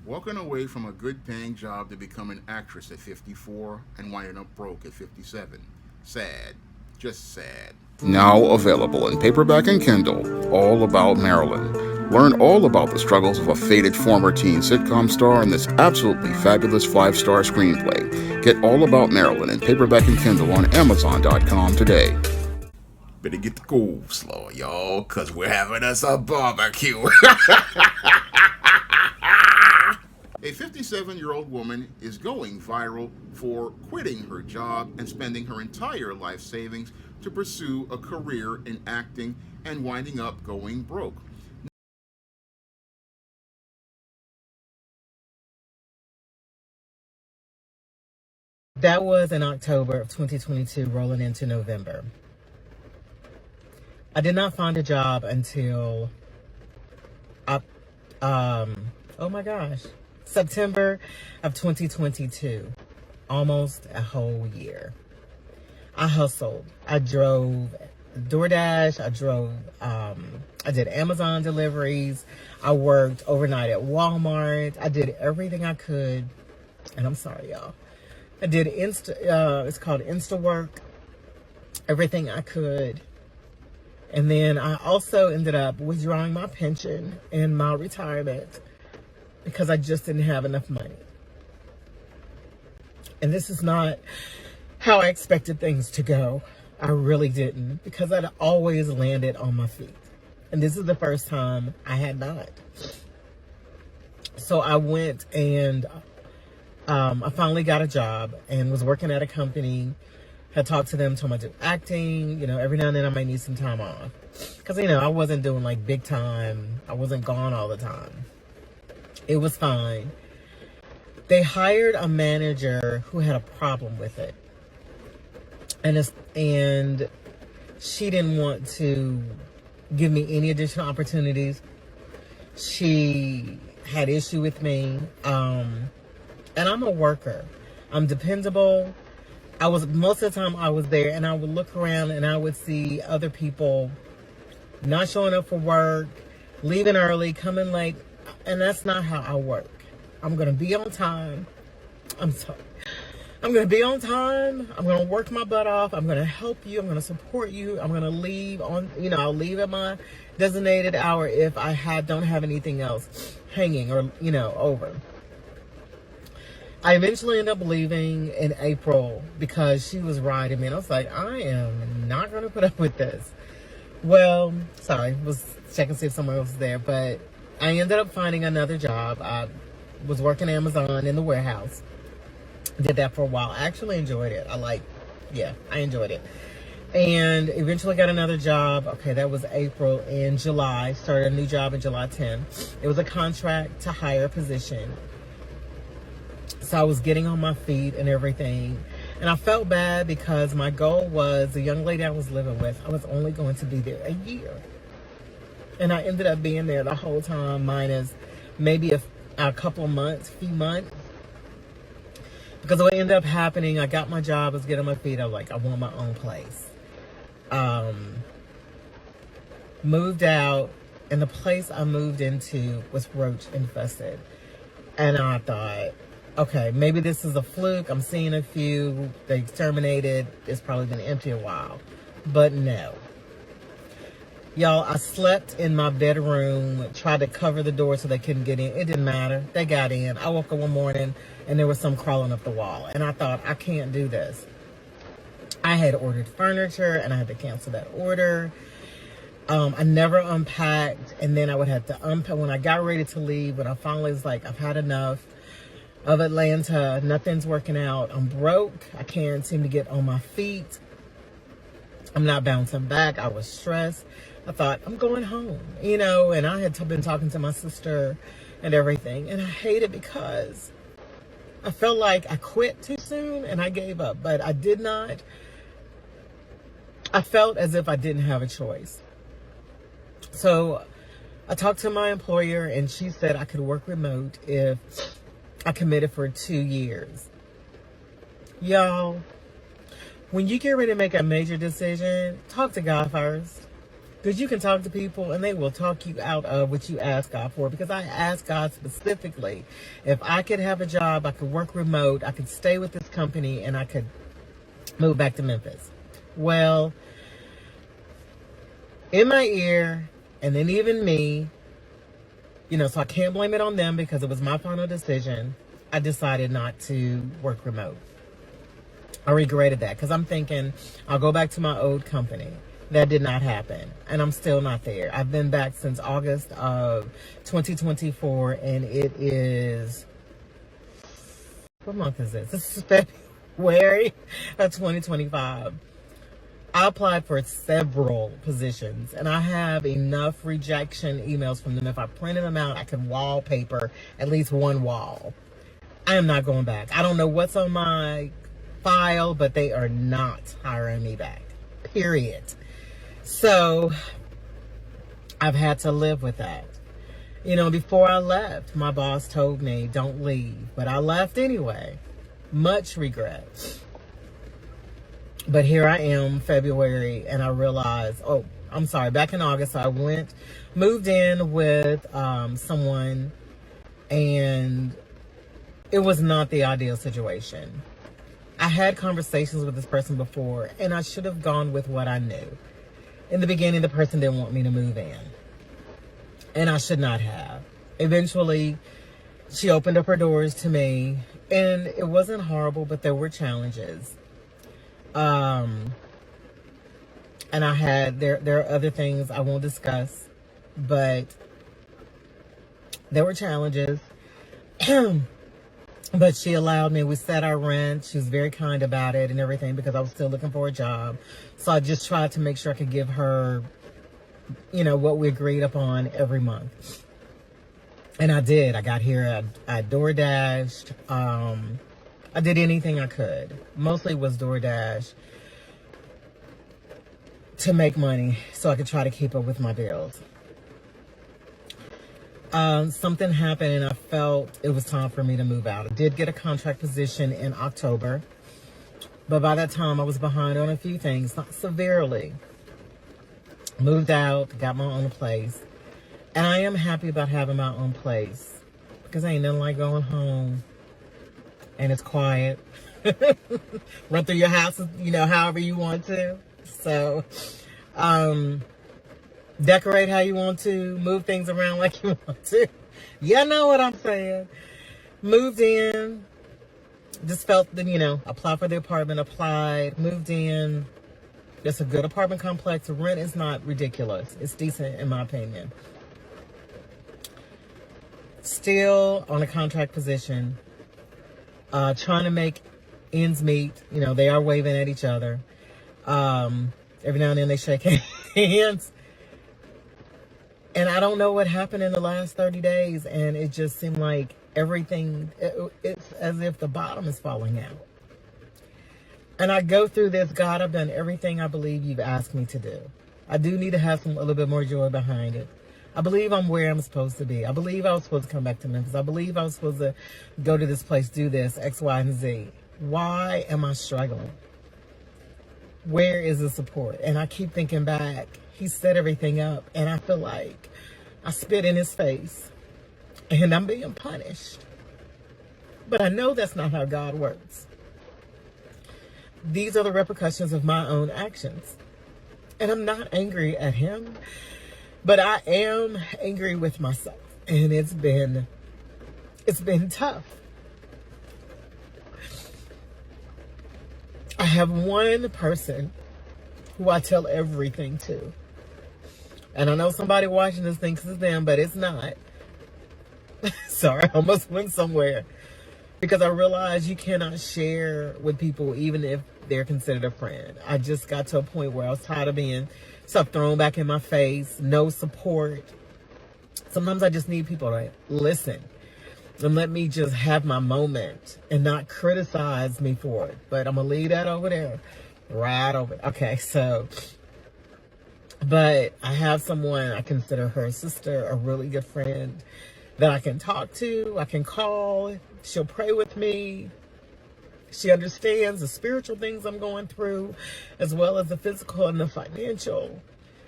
Walking away from a good paying job to become an actress at 54 and winding up broke at 57. Sad. Just sad. Now available in paperback and Kindle, All About Marilyn. Learn all about the struggles of a faded former teen sitcom star in this absolutely fabulous 5-star screenplay. Get All About Marilyn in paperback and Kindle on Amazon.com today. Better get the coleslaw, y'all, because we're having us a barbecue. A 57-year-old woman is going viral for quitting her job and spending her entire life savings to pursue a career in acting and winding up going broke. That was in October of 2022, rolling into November. I did not find a job until, oh my gosh, September of 2022. Almost a whole year. I hustled. I drove DoorDash. I did Amazon deliveries. I worked overnight at Walmart. I did everything I could. And I'm sorry, y'all. I did it's called Insta work. Everything I could. And then I also ended up withdrawing my pension and my retirement because I just didn't have enough money. And this is not how I expected things to go. I really didn't, because I'd always landed on my feet. And this is the first time I had not. So I went and I finally got a job and was working at a company. Had talked to them, told them I do acting. Every now and then I might need some time off. Because, I wasn't doing like big time. I wasn't gone all the time. It was fine. They hired a manager who had a problem with it. And she didn't want to give me any additional opportunities. She had issue with me. And I'm a worker. I'm dependable. Most of the time I was there, and I would look around and I would see other people not showing up for work, leaving early, coming late. And that's not how I work. I'm going to be on time. I'm sorry. I'm going to be on time. I'm going to work my butt off. I'm going to help you. I'm going to support you. I'm going to leave I'll leave at my designated hour if I don't have anything else hanging or, over. I eventually ended up leaving in April because she was riding me. And I was like, I am not going to put up with this. Well, sorry. Was checking to see if someone else was there. But I ended up finding another job. I was working Amazon in the warehouse. Did that for a while. I actually enjoyed it. I enjoyed it. And eventually got another job. Okay, that was April. In July, started a new job in July 10. It was a contract to hire position. So I was getting on my feet and everything. And I felt bad because my goal was, the young lady I was living with, I was only going to be there a year. And I ended up being there the whole time, minus maybe a couple of months, few months. Because what ended up happening, I got my job, I was getting on my feet, I was like, I want my own place. Moved out, and the place I moved into was roach infested. And I thought, okay, maybe this is a fluke. I'm seeing a few. They exterminated. It's probably been empty a while. But no. Y'all, I slept in my bedroom, tried to cover the door so they couldn't get in. It didn't matter. They got in. I woke up one morning, and there was some crawling up the wall. And I thought, I can't do this. I had ordered furniture, and I had to cancel that order. I never unpacked, and then I would have to unpack. When I got ready to leave, when I finally was like, I've had enough of Atlanta. Nothing's working out. I'm broke. I can't seem to get on my feet. I'm not bouncing back. I was stressed. I thought, I'm going home, and I had been talking to my sister and everything, and I hate it because I felt like I quit too soon and I gave up, but I did not. I felt as if I didn't have a choice. So I talked to my employer, and she said I could work remote if I committed for 2 years. Y'all, when you get ready to make a major decision, talk to God first. Because you can talk to people and they will talk you out of what you ask God for. Because I asked God specifically if I could have a job, I could work remote, I could stay with this company, and I could move back to Memphis. Well, in my ear, and then even me, so I can't blame it on them because it was my final decision. I decided not to work remote. I regretted that because I'm thinking I'll go back to my old company. That did not happen, and I'm still not there. I've been back since August of 2024, and it is, what month is this? This is February of 2025. I applied for several positions, and I have enough rejection emails from them. If I printed them out, I could wallpaper at least one wall. I am not going back. I don't know what's on my file, but they are not hiring me back, period. So I've had to live with that. Before I left, my boss told me, don't leave. But I left anyway. Much regret. But here I am, February, and I realized, back in August, I moved in with someone, and it was not the ideal situation. I had conversations with this person before, and I should have gone with what I knew. In the beginning, the person didn't want me to move in, and I should not have. Eventually, she opened up her doors to me, and it wasn't horrible, but there were challenges. And there are other things I won't discuss, but there were challenges. But she allowed me, we set our rent. She was very kind about it and everything because I was still looking for a job. So I just tried to make sure I could give her, what we agreed upon every month. And I did. I got here, I DoorDashed. I did anything I could. Mostly was DoorDash to make money so I could try to keep up with my bills. Something happened and I felt it was time for me to move out. I did get a contract position in October, but by that time I was behind on a few things, not severely. Moved out, got my own place, and I am happy about having my own place because ain't nothing like going home and it's quiet. Run through your house, however you want to. So, decorate how you want to, move things around like you want to. You know what I'm saying. Moved in, just felt that, applied for the apartment, moved in. It's a good apartment complex. Rent is not ridiculous. It's decent in my opinion. Still on a contract position, trying to make ends meet. They are waving at each other. Every now and then they shake hands. And I don't know what happened in the last 30 days, and it just seemed like everything, it's as if the bottom is falling out. And I go through this, God, I've done everything I believe you've asked me to do. I do need to have a little bit more joy behind it. I believe I'm where I'm supposed to be. I believe I was supposed to come back to Memphis. I believe I was supposed to go to this place, do this, X, Y, and Z. Why am I struggling? Where is the support? And I keep thinking back. He set everything up, and I feel like I spit in his face, and I'm being punished. But I know that's not how God works. These are the repercussions of my own actions. And I'm not angry at him, but I am angry with myself. And it's been tough. I have one person who I tell everything to. And I know somebody watching this thinks it's them, but it's not. Sorry, I almost went somewhere. Because I realized you cannot share with people even if they're considered a friend. I just got to a point where I was tired of being stuff thrown back in my face, no support. Sometimes I just need people to listen and let me just have my moment and not criticize me for it. But I'm going to leave that over there. Right over there. Okay, so... But I have someone, I consider her sister, a really good friend that I can talk to. I can call. She'll pray with me. She understands the spiritual things I'm going through, as well as the physical and the financial.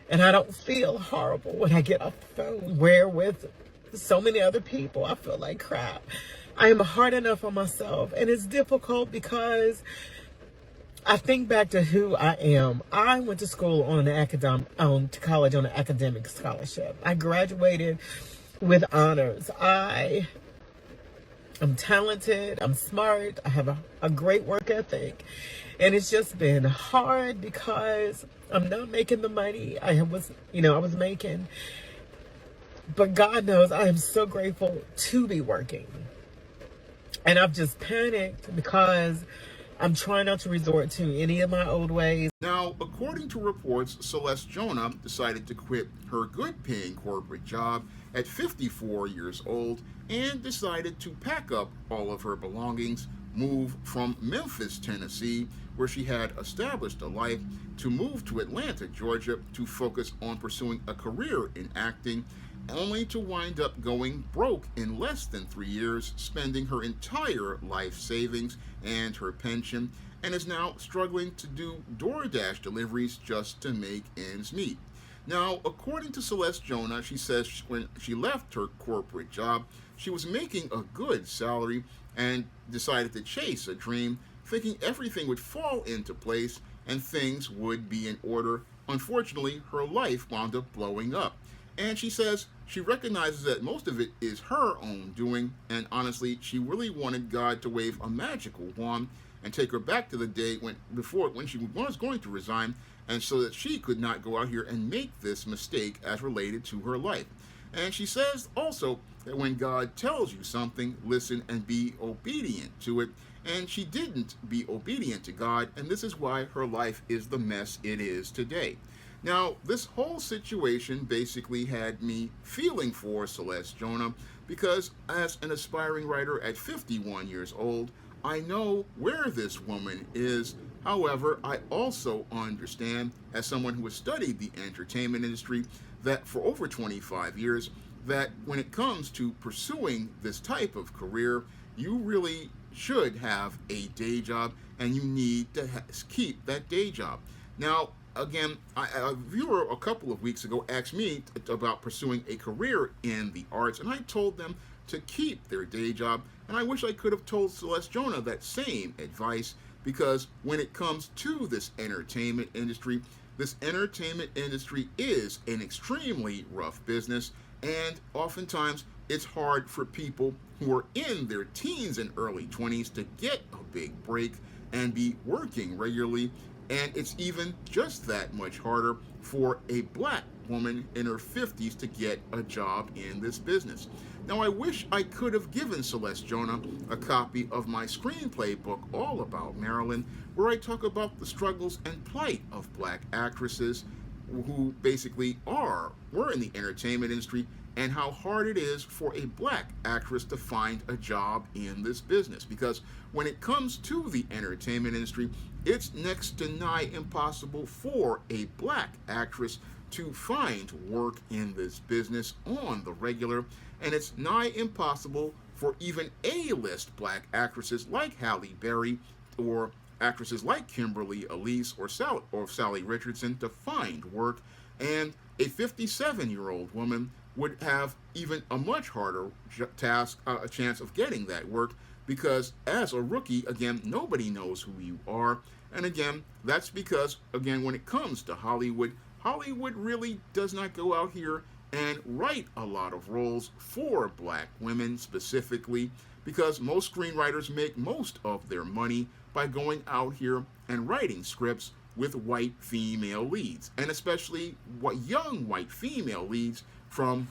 And I don't feel horrible when I get off the phone, where with so many other people, I feel like crap. I am hard enough on myself, and it's difficult because I think back to who I am. I went to school on to college on an academic scholarship. I graduated with honors. I'm talented. I'm smart. I have a great work ethic. And it's just been hard because I'm not making the money I was making. But God knows I am so grateful to be working. And I've just panicked because I'm trying not to resort to any of my old ways. Now, according to reports, Celeste Jonah decided to quit her good-paying corporate job at 54 years old and decided to pack up all of her belongings, move from Memphis, Tennessee, where she had established a life, to move to Atlanta, Georgia, to focus on pursuing a career in acting, only to wind up going broke in less than 3 years, spending her entire life savings and her pension, and is now struggling to do DoorDash deliveries just to make ends meet. Now, according to Celeste Jonah, she says when she left her corporate job, she was making a good salary and decided to chase a dream, thinking everything would fall into place and things would be in order. Unfortunately, her life wound up blowing up. And she says she recognizes that most of it is her own doing, and honestly, she really wanted God to wave a magical wand and take her back to the day when she was going to resign, and so that she could not go out here and make this mistake as related to her life. And she says also that when God tells you something, listen and be obedient to it. And she didn't be obedient to God, and this is why her life is the mess it is today. Now, this whole situation basically had me feeling for Celeste Jonah because as an aspiring writer at 51 years old, I know where this woman is. However, I also understand, as someone who has studied the entertainment industry that for over 25 years, that when it comes to pursuing this type of career, you really should have a day job and you need to keep that day job. Now, again, a viewer a couple of weeks ago asked me about pursuing a career in the arts, and I told them to keep their day job, and I wish I could have told Celeste Jonah that same advice, because when it comes to this entertainment industry is an extremely rough business, and oftentimes it's hard for people who are in their teens and early 20s to get a big break and be working regularly. And it's even just that much harder for a black woman in her 50s to get a job in this business. Now, I wish I could have given Celeste Jonah a copy of my screenplay book all about Maryland, where I talk about the struggles and plight of black actresses who basically were in the entertainment industry, and how hard it is for a black actress to find a job in this business. Because when it comes to the entertainment industry, it's next to nigh impossible for a black actress to find work in this business on the regular, and it's nigh impossible for even A-list black actresses like Halle Berry or actresses like Kimberly Elise or Sally Richardson to find work. And a 57-year-old woman would have even a much harder a chance of getting that work, because as a rookie, again, nobody knows who you are. And again, that's because, again, when it comes to Hollywood really does not go out here and write a lot of roles for black women specifically, because most screenwriters make most of their money by going out here and writing scripts with white female leads, and especially young white female leads from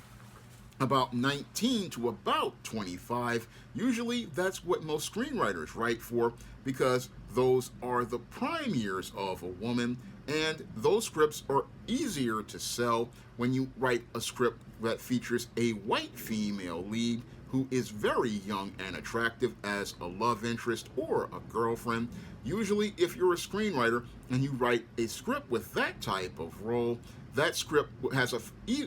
about 19 to about 25. Usually that's what most screenwriters write for, because those are the prime years of a woman, and those scripts are easier to sell when you write a script that features a white female lead who is very young and attractive as a love interest or a girlfriend. Usually, if you're a screenwriter and you write a script with that type of role, that script has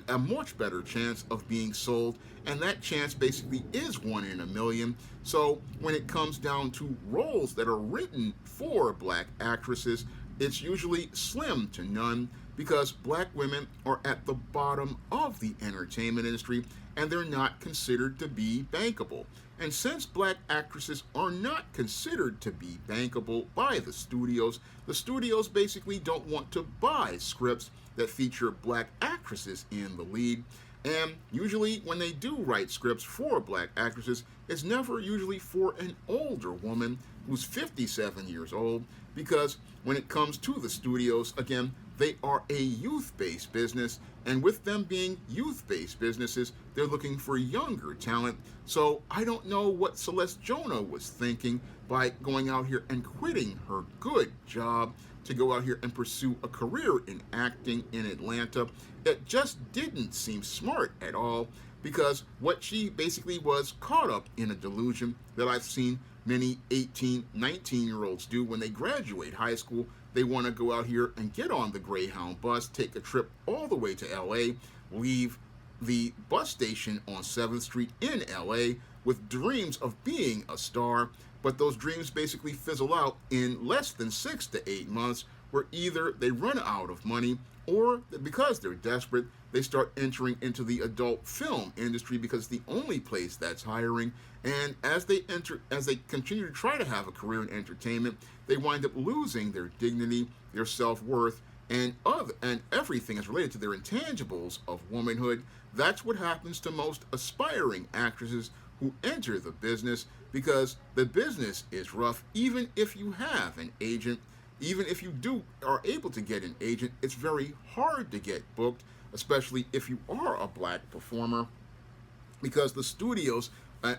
a much better chance of being sold, and that chance basically is 1 in a million. So when it comes down to roles that are written for black actresses, it's usually slim to none, because black women are at the bottom of the entertainment industry and they're not considered to be bankable. And since black actresses are not considered to be bankable by the studios basically don't want to buy scripts that feature black actresses in the lead. And usually, when they do write scripts for black actresses, it's never usually for an older woman who's 57 years old, because when it comes to the studios, again, they are a youth-based business, and with them being youth-based businesses, they're looking for younger talent. So I don't know what Celeste Jonah was thinking by going out here and quitting her good job to go out here and pursue a career in acting in Atlanta. It just didn't seem smart at all, because what she basically was caught up in a delusion that I've seen many 18, 19-year-olds do when they graduate high school. They want to go out here and get on the Greyhound bus, take a trip all the way to LA, leave the bus station on 7th Street in LA with dreams of being a star, but those dreams basically fizzle out in less than 6 to 8 months, where either they run out of money or because they're desperate, they start entering into the adult film industry because it's the only place that's hiring. And as they continue to try to have a career in entertainment, they wind up losing their dignity, their self-worth, and everything is related to their intangibles of womanhood. That's what happens to most aspiring actresses who enter the business, because the business is rough. Even if you have an agent, even if you are able to get an agent, it's very hard to get booked, especially if you are a black performer, because the studios,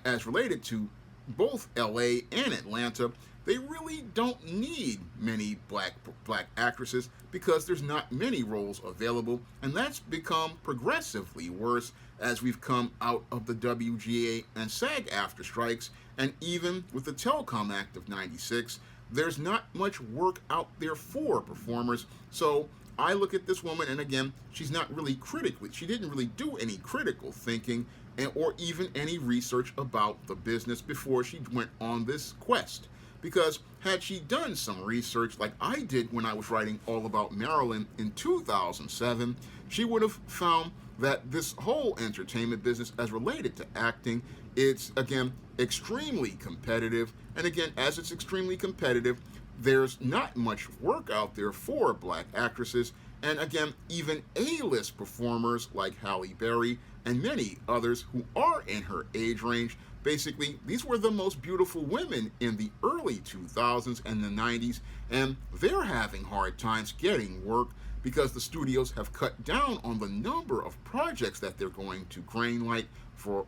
as related to both LA and Atlanta, they really don't need many black actresses because there's not many roles available, and that's become progressively worse as we've come out of the WGA and SAG-AFTRA strikes, and even with the Telecom Act of '96, there's not much work out there for performers. So I look at this woman, and again, she didn't really do any critical thinking or even any research about the business before she went on this quest. Because had she done some research like I did when I was writing all about Marilyn in 2007, she would have found that this whole entertainment business as related to acting, it's, again, extremely competitive. And again, as it's extremely competitive, there's not much work out there for black actresses. And again, even A-list performers like Halle Berry and many others who are in her age range, basically, these were the most beautiful women in the early 2000s and the 90s, and they're having hard times getting work because the studios have cut down on the number of projects that they're going to greenlight for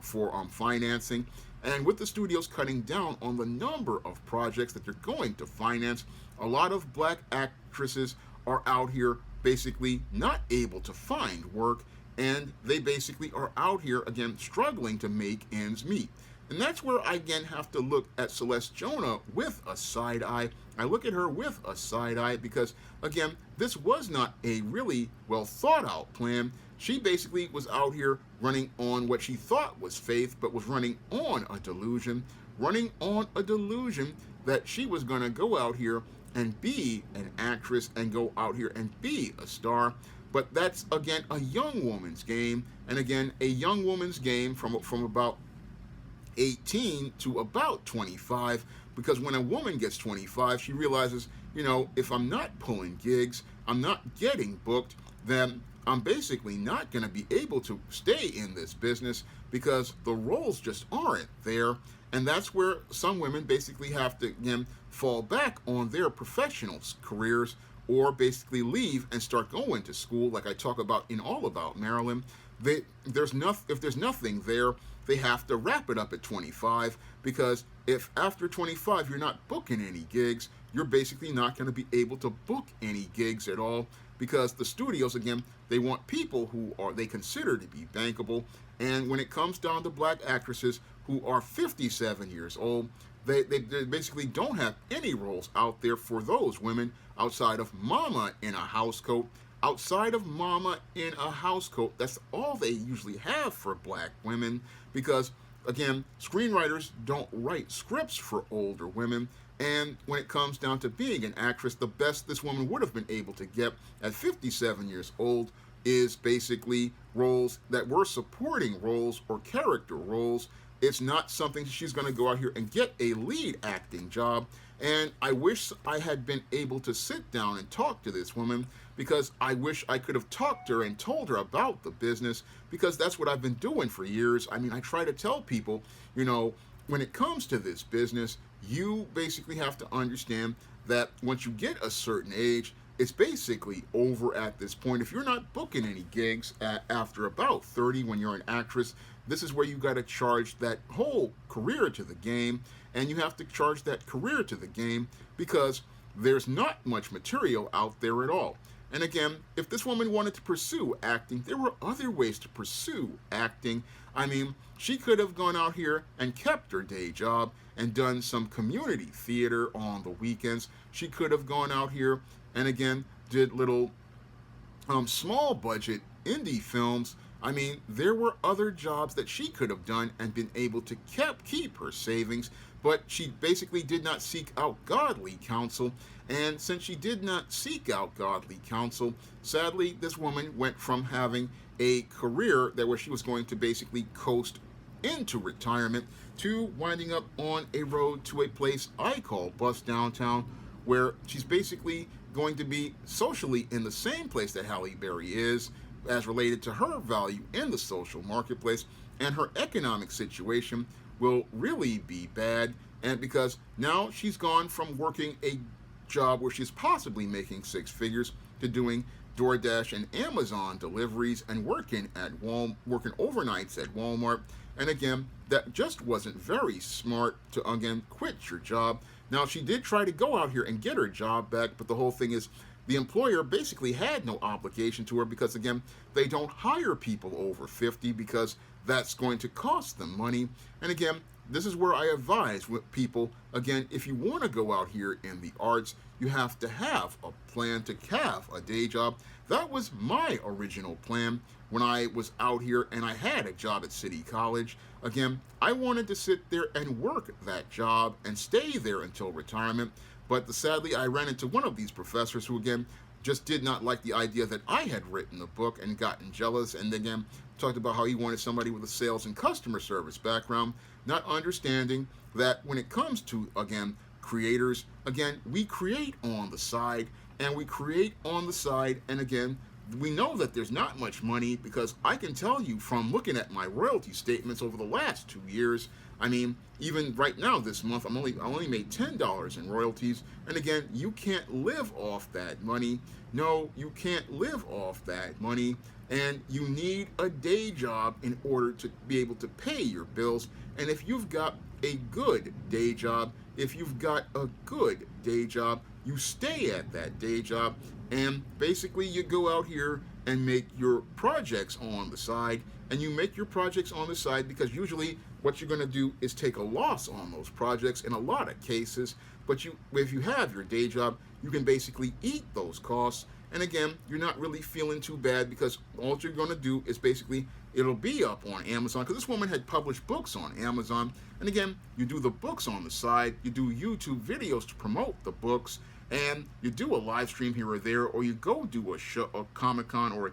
financing. And with the studios cutting down on the number of projects that they're going to finance, a lot of black actresses are out here basically not able to find work, and they basically are out here, again, struggling to make ends meet. And that's where I, again, have to look at Celeste Jonah with a side eye. I look at her with a side eye because, again, this was not a really well thought out plan. She basically was out here running on what she thought was faith, but was running on a delusion that she was going to go out here and be an actress and go out here and be a star. But that's, again, a young woman's game. And again, a young woman's game from about 18 to about 25, because when a woman gets 25, she realizes, if I'm not pulling gigs, I'm not getting booked, then I'm basically not going to be able to stay in this business because the roles just aren't there. And that's where some women basically have to, again, fall back on their professional careers, or basically leave and start going to school, like I talk about in All About Marilyn. If there's nothing there, they have to wrap it up at 25, because if after 25 you're not booking any gigs, you're basically not going to be able to book any gigs at all, because the studios, again, they want people who they consider to be bankable. And when it comes down to black actresses who are 57 years old, they basically don't have any roles out there for those women outside of Mama in a House Coat. Outside of Mama in a House Coat, that's all they usually have for black women, because again, screenwriters don't write scripts for older women. And when it comes down to being an actress, the best this woman would have been able to get at 57 years old is basically roles that were supporting roles or character roles. It's not something she's going to go out here and get a lead acting job. And I wish I had been able to sit down and talk to this woman, because I wish I could have talked to her and told her about the business, because that's what I've been doing for years. I mean, I try to tell people, when it comes to this business, you basically have to understand that once you get a certain age, it's basically over at this point. If you're not booking any gigs after about 30 when you're an actress, this is where you got to charge that whole career to the game. And you have to charge that career to the game because there's not much material out there at all. And again, if this woman wanted to pursue acting, there were other ways to pursue acting. I mean, she could have gone out here and kept her day job and done some community theater on the weekends. She could have gone out here and again did little small budget indie films. I mean, there were other jobs that she could have done and been able to keep her savings, but she basically did not seek out godly counsel. And since she did not seek out godly counsel, sadly, this woman went from having a career where she was going to basically coast into retirement to winding up on a road to a place I call Bust Downtown, where she's basically going to be socially in the same place that Halle Berry is, as related to her value in the social marketplace, and her economic situation will really be bad. And because now she's gone from working a job where she's possibly making six figures to doing DoorDash and Amazon deliveries and working overnights at Walmart. And again, that just wasn't very smart to again quit your job. Now, she did try to go out here and get her job back, but the whole thing is the employer basically had no obligation to her because, again, they don't hire people over 50 because that's going to cost them money. And again, this is where I advise with people, again, if you want to go out here in the arts, you have to have a plan to have a day job. That was my original plan when I was out here and I had a job at City College. Again, I wanted to sit there and work that job and stay there until retirement. But sadly, I ran into one of these professors who, again, just did not like the idea that I had written a book and gotten jealous, and again, talked about how he wanted somebody with a sales and customer service background, not understanding that when it comes to, again, creators, again, we create on the side, and again, we know that there's not much money because I can tell you from looking at my royalty statements over the last 2 years, I mean, even right now this month, I only made $10 in royalties. And again, you can't live off that money. No, you can't live off that money. And you need a day job in order to be able to pay your bills. And if you've got a good day job, you stay at that day job. And basically you go out here and make your projects on the side. And you make your projects on the side because usually what you're going to do is take a loss on those projects in a lot of cases. But if you have your day job, you can basically eat those costs. And again, you're not really feeling too bad because all you're going to do is basically, it'll be up on Amazon, because this woman had published books on Amazon. And again, you do the books on the side, you do YouTube videos to promote the books, and you do a live stream here or there, or you go do a Comic-Con or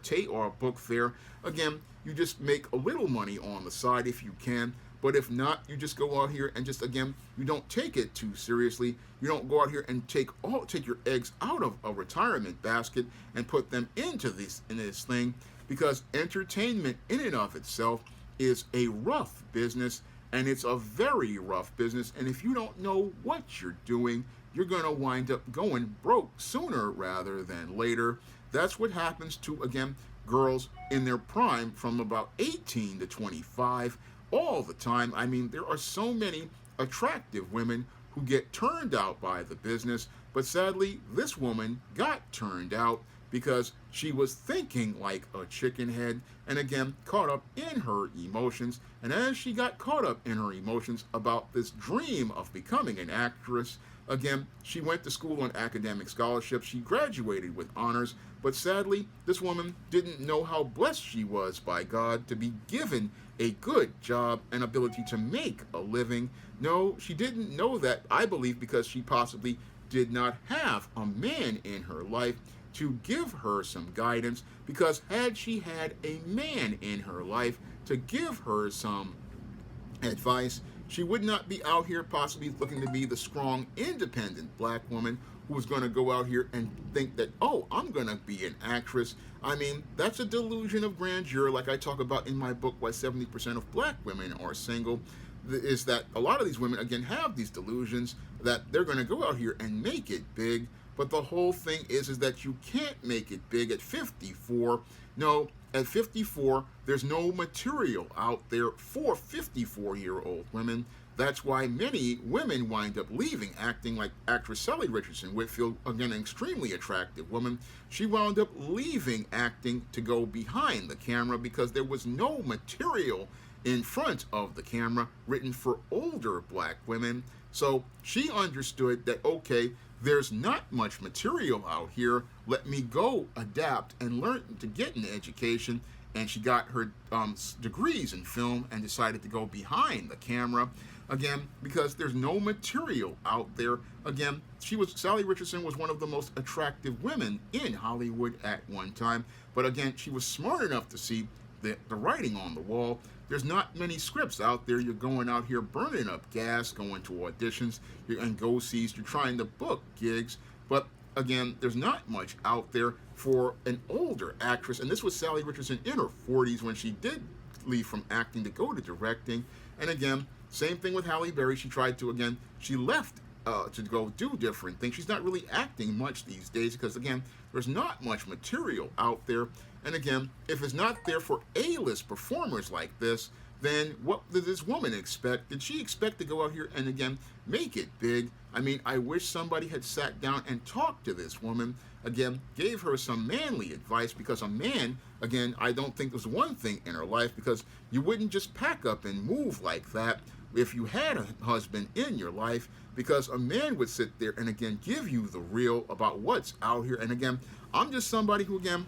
a book fair. Again, you just make a little money on the side if you can. But if not, you just go out here and just, again, you don't take it too seriously. You don't go out here and take your eggs out of a retirement basket and put them into this thing, because entertainment in and of itself is a rough business, and it's a very rough business. And if you don't know what you're doing, you're going to wind up going broke sooner rather than later. That's what happens to, again, girls in their prime from about 18 to 25. All the time. I mean, there are so many attractive women who get turned out by the business, but sadly, this woman got turned out, because she was thinking like a chicken head and again caught up in her emotions. And as she got caught up in her emotions about this dream of becoming an actress, again, she went to school on academic scholarship. She graduated with honors, but sadly, this woman didn't know how blessed she was by God to be given a good job and ability to make a living. No, she didn't know that, I believe, because she possibly did not have a man in her life to give her some guidance, because had she had a man in her life to give her some advice, she would not be out here possibly looking to be the strong, independent black woman who was going to go out here and think that, oh, I'm going to be an actress. I mean, that's a delusion of grandeur, like I talk about in my book, Why 70% of Black Women Are Single, is that a lot of these women, again, have these delusions that they're going to go out here and make it big. But the whole thing is that you can't make it big at 54. No, at 54, there's no material out there for 54-year-old women. That's why many women wind up leaving acting, like actress Sally Richardson Whitfield, again, an extremely attractive woman. She wound up leaving acting to go behind the camera because there was no material in front of the camera written for older black women. So she understood that, okay, there's not much material out here. Let me go adapt and learn to get an education. And she got her degrees in film and decided to go behind the camera. Again, because there's no material out there. Again, Sally Richardson was one of the most attractive women in Hollywood at one time. But again, she was smart enough to see the writing on the wall. There's not many scripts out there. You're going out here burning up gas, going to auditions, and go-sees. You're trying to book gigs. But again, there's not much out there for an older actress. And this was Sally Richardson in her 40s when she did leave from acting to go to directing. And again, same thing with Halle Berry. She tried to, again, she left to go do different things. She's not really acting much these days because, again, there's not much material out there. And again, if it's not there for A-list performers like this, then what did this woman expect? Did she expect to go out here and, again, make it big? I mean, I wish somebody had sat down and talked to this woman, again, gave her some manly advice, because a man, again, I don't think was one thing in her life, because you wouldn't just pack up and move like that if you had a husband in your life, because a man would sit there and, again, give you the real about what's out here. And, again, I'm just somebody who, again,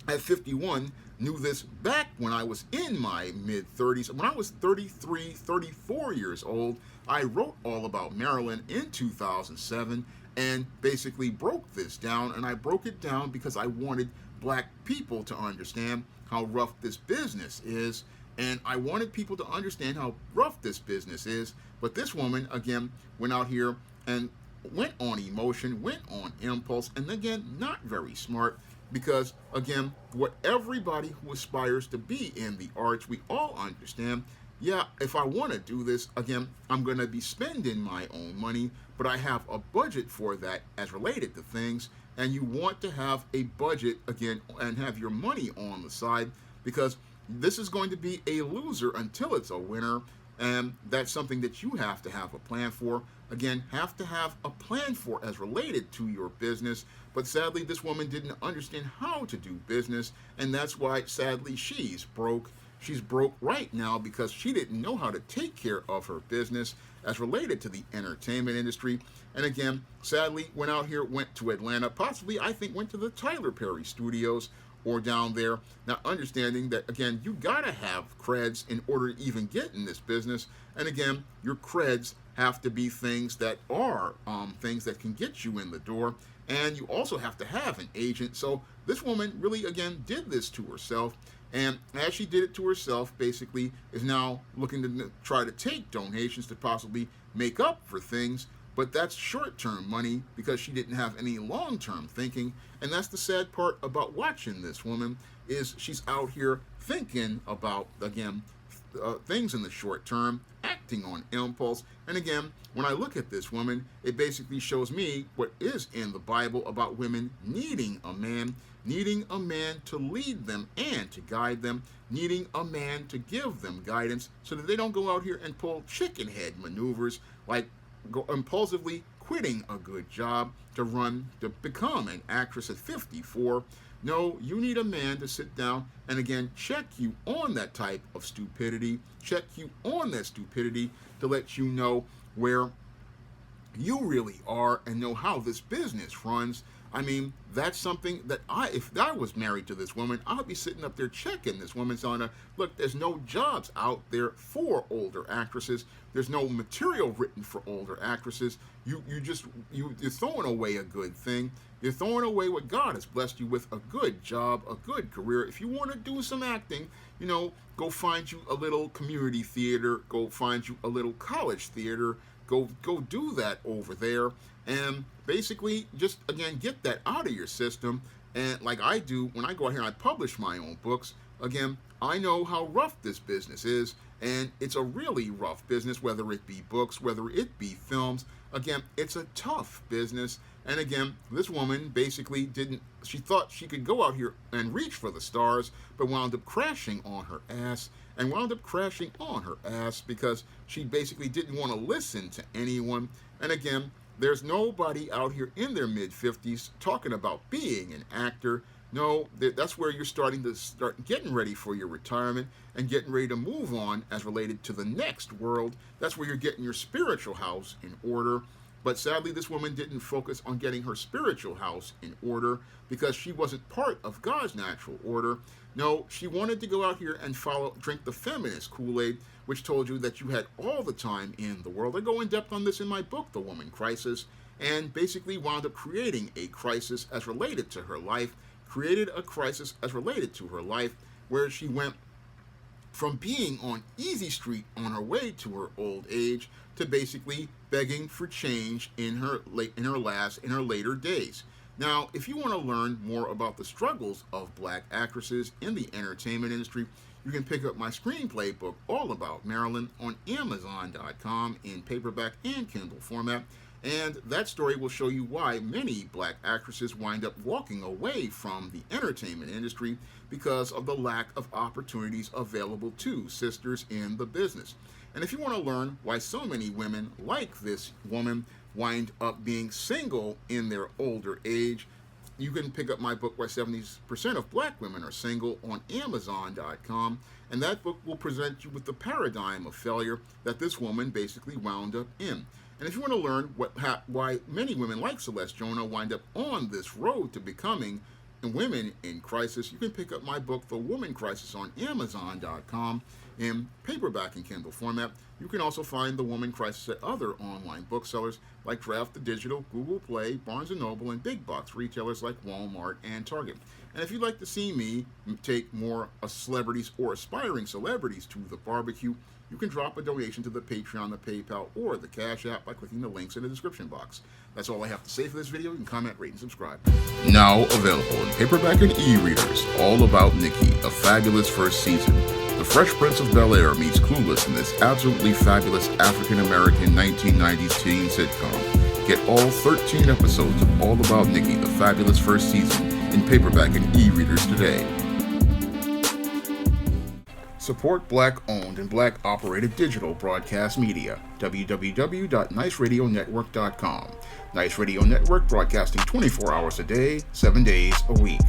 at 51, knew this back when I was in my mid-30s. When I was 33, 34 years old, I wrote all about Maryland in 2007 and basically broke this down. And I broke it down because I wanted black people to understand how rough this business is. And I wanted people to understand how rough this business is. But this woman, again, went out here and went on emotion, went on impulse, and again, not very smart. Because, again, what everybody who aspires to be in the arts, we all understand, yeah, if I want to do this, again, I'm going to be spending my own money, but I have a budget for that as related to things, and you want to have a budget, again, and have your money on the side, because this is going to be a loser until it's a winner, and that's something that you have to have a plan for. Again, have to have a plan for as related to your business. But sadly, this woman didn't understand how to do business, and that's why, sadly, she's broke. She's broke right now because she didn't know how to take care of her business as related to the entertainment industry. And again, sadly, went out here, went to Atlanta, possibly, I think, went to the Tyler Perry studios or down there, not understanding that, again, you gotta have creds in order to even get in this business. And again, your creds have to be things that are things that can get you in the door, and you also have to have an agent. So this woman really, again, did this to herself, and as she did it to herself, basically is now looking to try to take donations to possibly make up for things. But that's short-term money because she didn't have any long-term thinking. And that's the sad part about watching this woman, is she's out here thinking about, again, things in the short term, acting on impulse. And again, when I look at this woman, it basically shows me what is in the Bible about women needing a man to lead them and to guide them, needing a man to give them guidance so that they don't go out here and pull chicken head maneuvers like impulsively quitting a good job to become an actress at 54. No, you need a man to sit down and again check you on that type of stupidity, check you on that stupidity to let you know where you really are and know how this business runs. I mean, that's something that if I was married to this woman, I'd be sitting up there checking this woman, telling her, look, there's no jobs out there for older actresses. There's no material written for older actresses. You're throwing away a good thing. You're throwing away what God has blessed you with, a good job, a good career. If you want to do some acting, go find you a little community theater, go find you a little college theater, go do that over there, and basically just again get that out of your system. And like I do when I go out here and I publish my own books, again, I know how rough this business is, and it's a really rough business, whether it be books, whether it be films. Again, it's a tough business. And again, this woman basically she thought she could go out here and reach for the stars, but wound up crashing on her ass, because she basically didn't want to listen to anyone. And again, there's nobody out here in their mid-50s talking about being an actor. No, that's where you're starting getting ready for your retirement and getting ready to move on as related to the next world. That's where you're getting your spiritual house in order. But sadly, this woman didn't focus on getting her spiritual house in order because she wasn't part of God's natural order. No, she wanted to go out here and drink the feminist Kool-Aid, which told you that you had all the time in the world. I go in depth on this in my book, The Woman Crisis, and basically wound up creating a crisis as related to her life, where she went from being on easy street on her way to her old age to basically begging for change in her later days. Now, if you want to learn more about the struggles of black actresses in the entertainment industry, you can pick up my screenplay book, All About Marilyn, on Amazon.com in paperback and Kindle format. And that story will show you why many black actresses wind up walking away from the entertainment industry because of the lack of opportunities available to sisters in the business. And if you want to learn why so many women like this woman wind up being single in their older age, you can pick up my book, Why 70% of Black Women Are Single, on Amazon.com. And that book will present you with the paradigm of failure that this woman basically wound up in. And if you want to learn why many women like Celeste Jonah wind up on this road to becoming women in crisis, you can pick up my book, The Woman Crisis, on Amazon.com in paperback and Kindle format. You can also find The Woman Crisis at other online booksellers like Draft the Digital, Google Play, Barnes & Noble, and big box retailers like Walmart and Target. And if you'd like to see me take more celebrities or aspiring celebrities to the barbecue, you can drop a donation to the Patreon, the PayPal, or the Cash App by clicking the links in the description box. That's all I have to say for this video. You can comment, rate, and subscribe. Now available in paperback and e-readers, All About Nikki, a fabulous first season. The Fresh Prince of Bel-Air meets Clueless in this absolutely fabulous African-American 1990s teen sitcom. Get all 13 episodes of All About Nikki, the fabulous first season, in paperback and e-readers today. Support Black-owned and Black-operated digital broadcast media. www.niceradionetwork.com. Nice Radio Network, broadcasting 24 hours a day, 7 days a week.